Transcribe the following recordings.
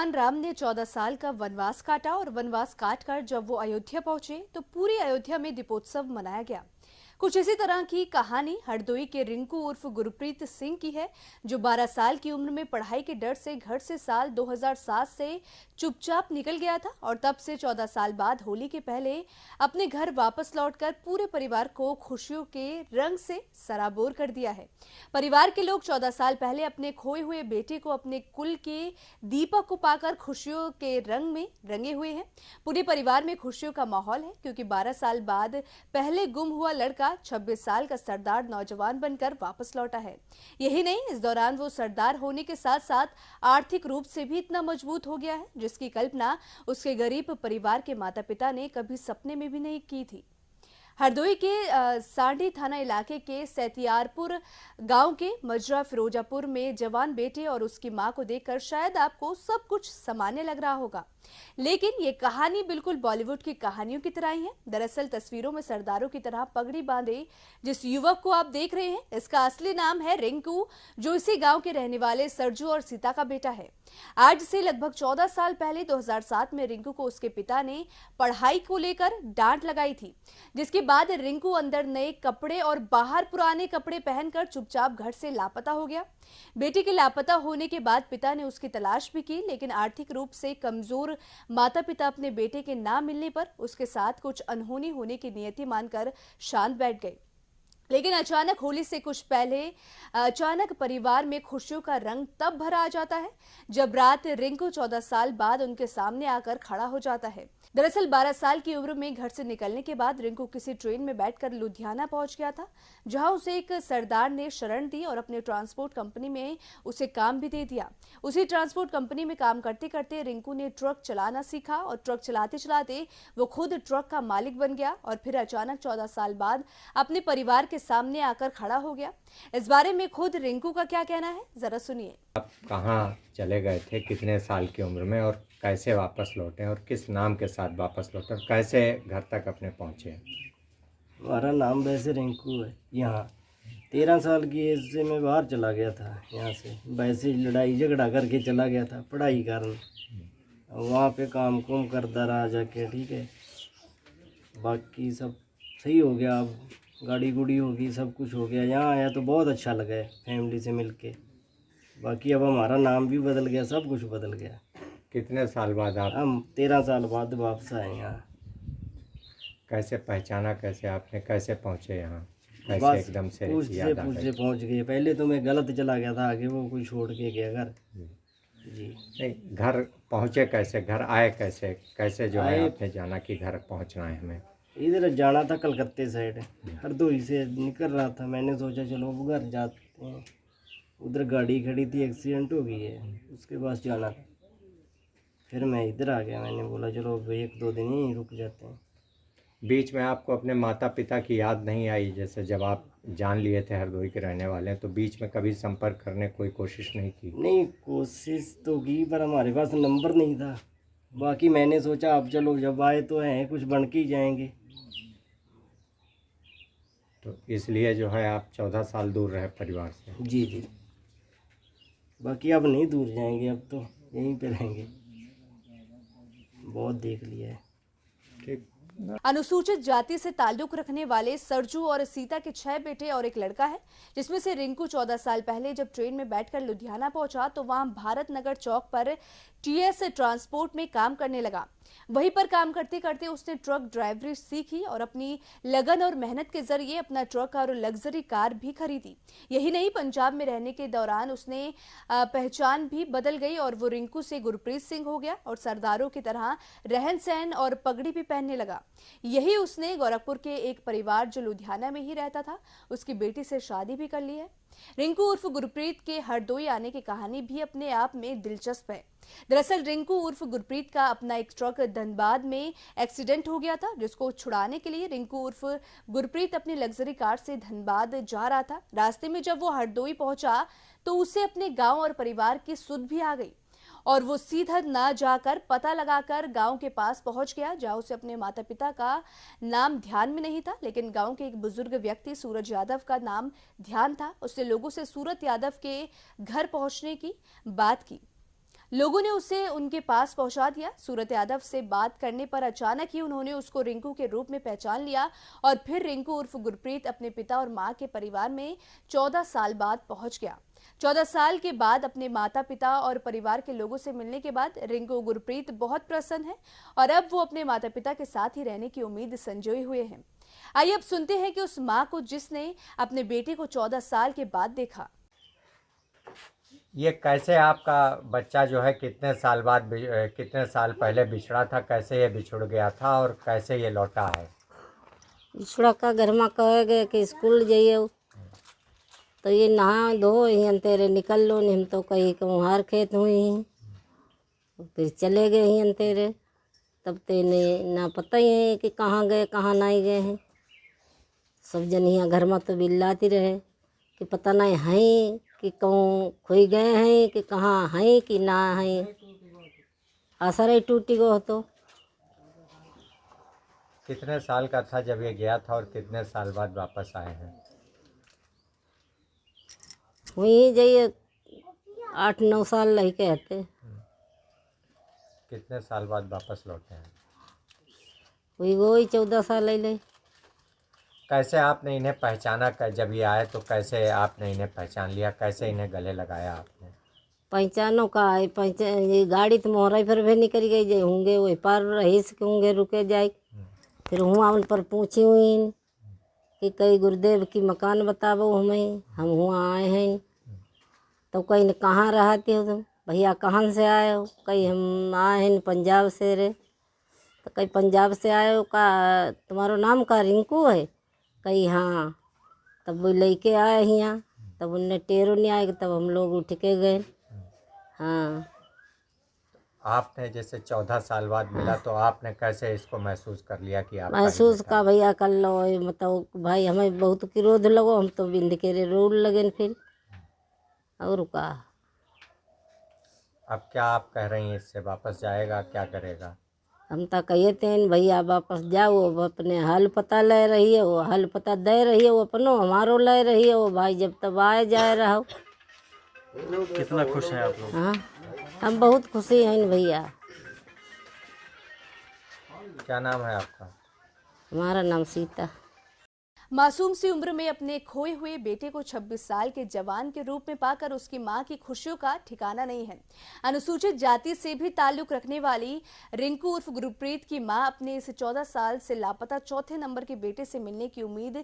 भगवान राम ने 14 साल का वनवास काटा और वनवास काटकर जब वो अयोध्या पहुंचे तो पूरी अयोध्या में दीपोत्सव मनाया गया। कुछ इसी तरह की कहानी हरदोई के रिंकू उर्फ गुरप्रीत सिंह की है, जो 12 साल की उम्र में पढ़ाई के डर से घर से साल 2007 से चुपचाप निकल गया था और तब से 14 साल बाद होली के पहले अपने घर वापस लौटकर पूरे परिवार को खुशियों के रंग से सराबोर कर दिया है। परिवार के लोग 14 साल पहले अपने खोए हुए बेटे को अपने कुल के दीपक को पाकर खुशियों के रंग में रंगे हुए हैं। पूरे परिवार में खुशियों का माहौल है क्योंकि 12 साल बाद पहले गुम हुआ लड़का 26 साल का सरदार नौजवान बनकर वापस लौटा है। यही नहीं, इस दौरान वो सरदार होने के साथ साथ आर्थिक रूप से भी इतना मजबूत हो गया है जिसकी कल्पना उसके गरीब परिवार के माता पिता ने कभी सपने में भी नहीं की थी। हरदोई के सांडी थाना इलाके के सैतियारपुर गांव के मजरा फिरोजापुर में जवान बेटे और उसकी मां को देखकर शायद आपको सब कुछ सामान्य लग रहा होगा, लेकिन ये कहानी बिल्कुल बॉलीवुड की कहानियों की तरह ही है। दरअसल तस्वीरों में सरदारों की तरह पगड़ी बांधे जिस युवक को आप देख रहे हैं, इसका असली नाम है रिंकू, जो इसी गांव के रहने वाले सरजू और सीता का बेटा है। आज से लगभग 14 साल पहले 2007 में रिंकू को उसके पिता ने पढ़ाई को लेकर डांट लगाई थी, जिसके बाद रिंकू अंदर नए कपड़े और बाहर पुराने कपड़े पहनकर चुपचाप घर से लापता हो गया। बेटी के लापता होने के बाद पिता ने उसकी तलाश भी की, लेकिन आर्थिक रूप से कमजोर माता पिता अपने बेटे के ना मिलने पर उसके साथ कुछ अनहोनी होने की नियति मानकर शांत बैठ गए। लेकिन अचानक होली से कुछ पहले अचानक परिवार में खुशियों का रंग तब भरा आ जाता है जब रात रिंकू 14 साल बाद उनके सामने आकर खड़ा हो जाता है। दरअसल 12 साल की उम्र में घर से निकलने के बाद रिंकू किसी ट्रेन में बैठकर लुधियाना पहुंच गया था, जहां उसे एक सरदार ने शरण दी और अपने ट्रांसपोर्ट कंपनी में उसे काम भी दे दिया। उसी ट्रांसपोर्ट कंपनी में काम करते करते रिंकू ने ट्रक चलाना सीखा और ट्रक चलाते चलाते वो खुद ट्रक का मालिक बन गया और फिर अचानक 14 साल बाद अपने परिवार के सामने आकर खड़ा हो गया। इस बारे में खुद रिंकू का क्या कहना है, जरा सुनिए। आप कहाँ चले गए थे, कितने साल की उम्र में, और कैसे वापस लौटे, और किस नाम के साथ वापस लौटे, और कैसे घर तक अपने पहुँचे? हमारा नाम वैसे रिंकू है। यहाँ 13 साल की एज से मैं बाहर चला गया था। यहाँ से वैसे लड़ाई झगड़ा करके चला गया था पढ़ाई कारण। वहाँ पे काम कुम करता रहा जाके, ठीक है। बाकी सब सही हो गया, अब गाड़ी गुड़ी होगी, सब कुछ हो गया। यहाँ आया तो बहुत अच्छा लगा है फैमिली से मिलके। बाकी अब हमारा नाम भी बदल गया, सब कुछ बदल गया। कितने साल बाद आप हम 13 साल बाद वापस आए यहाँ। कैसे पहचाना, कैसे आपने कैसे पहुँचे यहाँ, कैसे बस एकदम से पूछ से याद आ पूछ गई? से पहुँच गए। पहले तो मैं गलत चला गया था, आगे वो कोई छोड़ के गया घर। जी नहीं, घर पहुँचे कैसे, घर आए कैसे, कैसे जो है आए, आपने जाना कि घर पहुँचना है हमें? इधर जाना था कलकत्ते साइड, हरदोई से निकल रहा था। मैंने सोचा चलो अब घर जाते हैं। उधर गाड़ी खड़ी थी, एक्सीडेंट हो गई है, उसके पास जाना था। फिर मैं इधर आ गया। मैंने बोला चलो अब 1-2 दिन ही रुक जाते हैं। बीच में आपको अपने माता पिता की याद नहीं आई? जैसे जब आप जान लिए थे हरदोई के रहने वाले हैं, तो बीच में कभी संपर्क करने कोई कोशिश नहीं की? नहीं, कोशिश तो की पर हमारे पास नंबर नहीं था। बाकी मैंने सोचा अब चलो जब आए तो हैं, कुछ बन के ही जाएंगे। तो इसलिए जो है आप 14 साल दूर रहे परिवार से? जी जी। बाकी अब नहीं दूर जाएंगे, अब तो यहीं पे रहेंगे। बहुत देख लिया है। ठीक। अनुसूचित जाति से ताल्लुक रखने वाले सरजू और सीता के 6 बेटे और एक लड़का है, जिसमें से रिंकू 14 साल पहले जब ट्रेन में बैठकर लुधियाना पहुंचा तो वहां भारत नगर चौक पर टीएस ट्रांसपोर्ट में काम करने लगा। वहीं पर काम करते करते उसने ट्रक ड्राइवरी सीखी और अपनी लगन और मेहनत के जरिए अपना ट्रक और लग्जरी कार भी खरीदी। यही नहीं, पंजाब में रहने के दौरान उसने पहचान भी बदल गई और वो रिंकू से गुरप्रीत सिंह हो गया और सरदारों की तरह रहन सहन और पगड़ी भी पहनने लगा। यही उसने गोरखपुर के एक परिवार जो लुधियाना में ही रहता था, उसकी बेटी से शादी भी कर ली है। रिंकू उर्फ गुरप्रीत के हरदोई आने की कहानी भी अपने आप में दिलचस्प है। दरअसल रिंकू उर्फ गुरप्रीत का अपना एक ट्रक धनबाद में एक्सीडेंट हो गया था, जिसको छुड़ाने के लिए रिंकू उर्फ गुरप्रीत अपनी लग्जरी कार से धनबाद जा रहा था। रास्ते में जब वो हरदोई पहुंचा तो उसे अपने गांव और परिवार की सुध भी आ गई और वो सीधा ना जाकर पता लगाकर गांव के पास पहुंच गया, जहां उसे अपने माता पिता का नाम ध्यान में नहीं था, लेकिन गांव के एक बुजुर्ग व्यक्ति सूरज यादव का नाम ध्यान था। उसने लोगों से सूरज यादव के घर पहुंचने की बात की। लोगों ने उसे उनके पास पहुंचा दिया। सूरत यादव से बात करने पर अचानक ही उन्होंने उसको रिंकू के रूप में पहचान लिया और फिर रिंकू उर्फ गुरप्रीत अपने पिता और मां के परिवार में 14 साल बाद पहुंच गया। 14 साल के बाद अपने माता पिता और परिवार के लोगों से मिलने के बाद रिंकू गुरप्रीत बहुत प्रसन्न है और अब वो अपने माता पिता के साथ ही रहने की उम्मीद संजोए हुए हैं। आइए अब सुनते हैं कि उस मां को जिसने अपने बेटे को 14 साल के बाद देखा। ये कैसे आपका बच्चा जो है कितने साल बाद कितने साल पहले बिछड़ा था, कैसे ये बिछुड़ गया था और कैसे ये लौटा है? बिछड़ा का घर में कह गए कि स्कूल जाइए तो ये नहा धो ही तेरे निकल लो नहीं, हम तो कहीं कुम्हार खेत हुई फिर चले गए ही तेरे, तब तेने ना पता ही है कि कहाँ गए कहाँ नहीं गए हैं। सब जन यहाँ घर में तो बिल्लाती रहे कि पता नहीं है कि कहूँ खोई गए हैं कि कहाँ हैं कि ना हैं, आशा रही टूटी गो तो। कितने साल का था जब ये गया था और कितने साल बाद वापस आए हैं? वहीं जाइए 8-9 साल लही कहते, कितने साल बाद वापस लौटे हैं? वही 14 साल ले। कैसे आपने इन्हें पहचाना? जब ये आए तो कैसे आपने इन्हें पहचान लिया, कैसे इन्हें गले लगाया आपने? पहचानो का है पहचान, ये गाड़ी तो मोहरा पर भी निकल गई जे होंगे वही पार रहीस के होंगे रुके जाए। फिर हुआ उन पर पूछी हुई कि कई गुरुदेव की मकान बताबो हमें, हम हुआ आए हैं। तो कहीं ने कहाँ रहते हो तुम भैया, कहाँ से आए हो? कहीं हम आए हैं पंजाब से रे। तो कहीं पंजाब से आए हो का, तुम्हारो नाम का रिंकू है? कहीं हाँ। तब वो लेके आए यहाँ, तब उनने टेरो नहीं आए, तब हम लोग उठ के गए। हाँ। आपने जैसे 14 साल बाद मिला तो आपने कैसे इसको महसूस कर लिया कि आप महसूस का भैया कर लो, मतलब भाई हमें बहुत क्रोध लगो, हम तो बिंद के रोड लगे फिर और का। अब क्या आप कह रही हैं, इससे वापस जाएगा, क्या करेगा? हम तो कहिए थे भैया वापस जाओ, अब अपने हाल पता ले रही है वो, हाल पता दे रही है वो, अपनो हमारो ले रही है वो भाई, जब तब आए जाए रहो। कितना खुश हैं आप लोग? हाँ हम बहुत खुशी हैं भैया। क्या नाम है आपका? हमारा नाम सीता। मासूम सी उम्र में अपने खोए हुए बेटे को 26 साल के जवान के रूप में पाकर उसकी मां की खुशियों का ठिकाना नहीं है। अनुसूचित जाति से भी ताल्लुक रखने वाली रिंकू उर्फ गुरप्रीत की मां अपने इस 14 साल से लापता चौथे नंबर के बेटे से मिलने की उम्मीद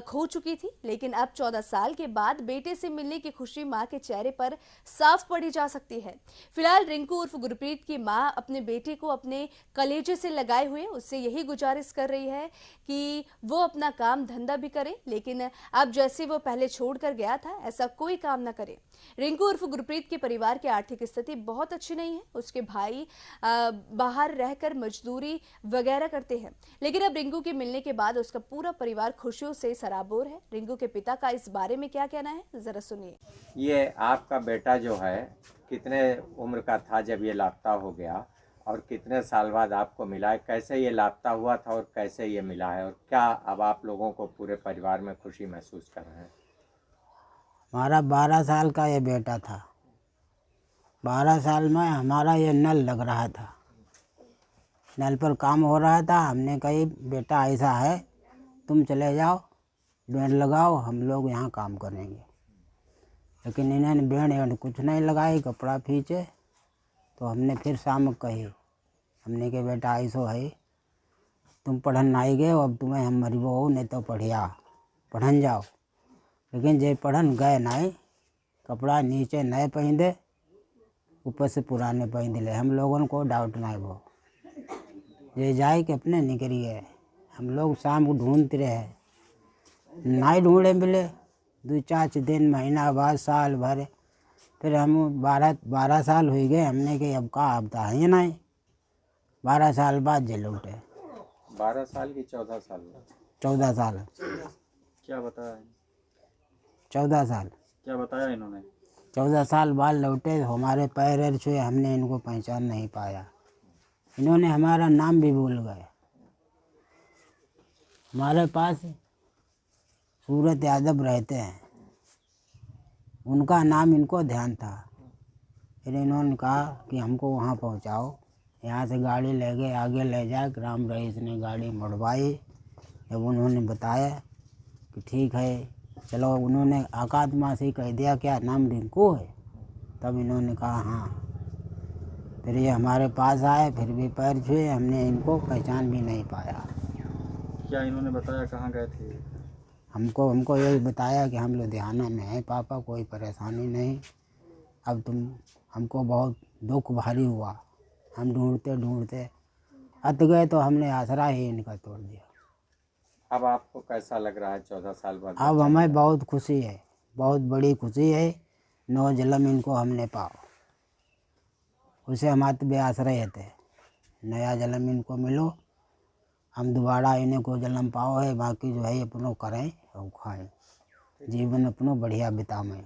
खो चुकी थी, लेकिन अब 14 साल के बाद बेटे से मिलने की खुशी मां के चेहरे पर साफ पड़ी जा सकती है। फिलहाल रिंकू उर्फ गुरप्रीत की मां अपने बेटे को अपने कलेजे से लगाए हुए उससे यही गुजारिश कर रही है कि वो अपना काम धंधा भी करे, लेकिन अब जैसे वो पहले छोड़कर गया था ऐसा कोई काम ना करे। रिंकू उर्फ गुरप्रीत के परिवार की आर्थिक स्थिति बहुत अच्छी नहीं है। उसके भाई बाहर रहकर मजदूरी वगैरह करते हैं, लेकिन अब रिंकू के मिलने के बाद उसका पूरा परिवार खुशियों से सराबोर है। रिंकू के पिता का इस बारे में क्या कहना है, जरा सुनिए। ये आपका बेटा जो है कितने उम्र का था जब ये लापता हो गया और कितने साल बाद आपको मिला है? कैसे ये लापता हुआ था और कैसे ये मिला है, और क्या अब आप लोगों को पूरे परिवार में खुशी महसूस कर रहे हैं? हमारा 12 साल का ये बेटा था। 12 साल में हमारा ये नल लग रहा था, नल पर काम हो रहा था। हमने कही बेटा ऐसा है तुम चले जाओ, बैंड लगाओ, हम लोग यहाँ काम करेंगे। लेकिन इन्होंने बैंड कुछ नहीं लगाई, कपड़ा खींचे। तो हमने फिर शाम कही, हमने के बेटा ऐसो है तुम पढ़न नहीं गए, अब तुम्हें हम मरीबो हो, नहीं तो पढ़न जाओ। लेकिन जे पढ़न गए नहीं, कपड़ा नीचे नए पहने, ऊपर से पुराने पहन ले। हम लोगों को डाउट नहीं वो ये जाए कि अपने निकल गए। हम लोग शाम को ढूंढते रहे, नहीं ढूंढे मिले। 2-4 दिन महीना बाद साल भर, फिर हम 12 साल हो गए। हमने कि अब का अब तो है नहीं। 12 साल बाद जे लौटे। 12 साल की 14 साल? 14 साल। क्या बताया? 14 साल। क्या बताया इन्होंने? 14 साल बाद लौटे। हमारे पैर छुए, हमने इनको पहचान नहीं पाया। इन्होंने हमारा नाम भी भूल गए। हमारे पास सूरत यादव रहते हैं, उनका नाम इनको ध्यान था। फिर इन्होंने कहा कि हमको वहाँ पहुँचाओ। यहाँ से गाड़ी ले गए, आगे ले जाए। ग्राम रईस ने गाड़ी मुड़वाई। जब उन्होंने बताया कि ठीक है चलो, उन्होंने अकात्मा से कह दिया क्या नाम रिंकू है, तब इन्होंने कहा हाँ। फिर ये हमारे पास आए, फिर भी पैर छुए, हमने इनको पहचान भी नहीं पाया। क्या इन्होंने बताया कहाँ गए थे? हमको यही बताया कि हम लुधियाना में हैं पापा, कोई परेशानी नहीं। अब हमको बहुत दुख भारी हुआ। हम ढूंढते ढूंढते अत गए तो हमने आसरा ही इनका तोड़ दिया। अब आपको कैसा लग रहा है 14 साल बाद? अब हमें बहुत खुशी है, बहुत बड़ी खुशी है। 9 जन्म इनको हमने पाओ, उसे हमारे भी आश्रय थे। नया जन्म इनको मिलो, हम दोबारा इन्हें को जन्म पाओ है। बाकी जो है अपनों करें और खाएं, जीवन अपनों बढ़िया बितावें।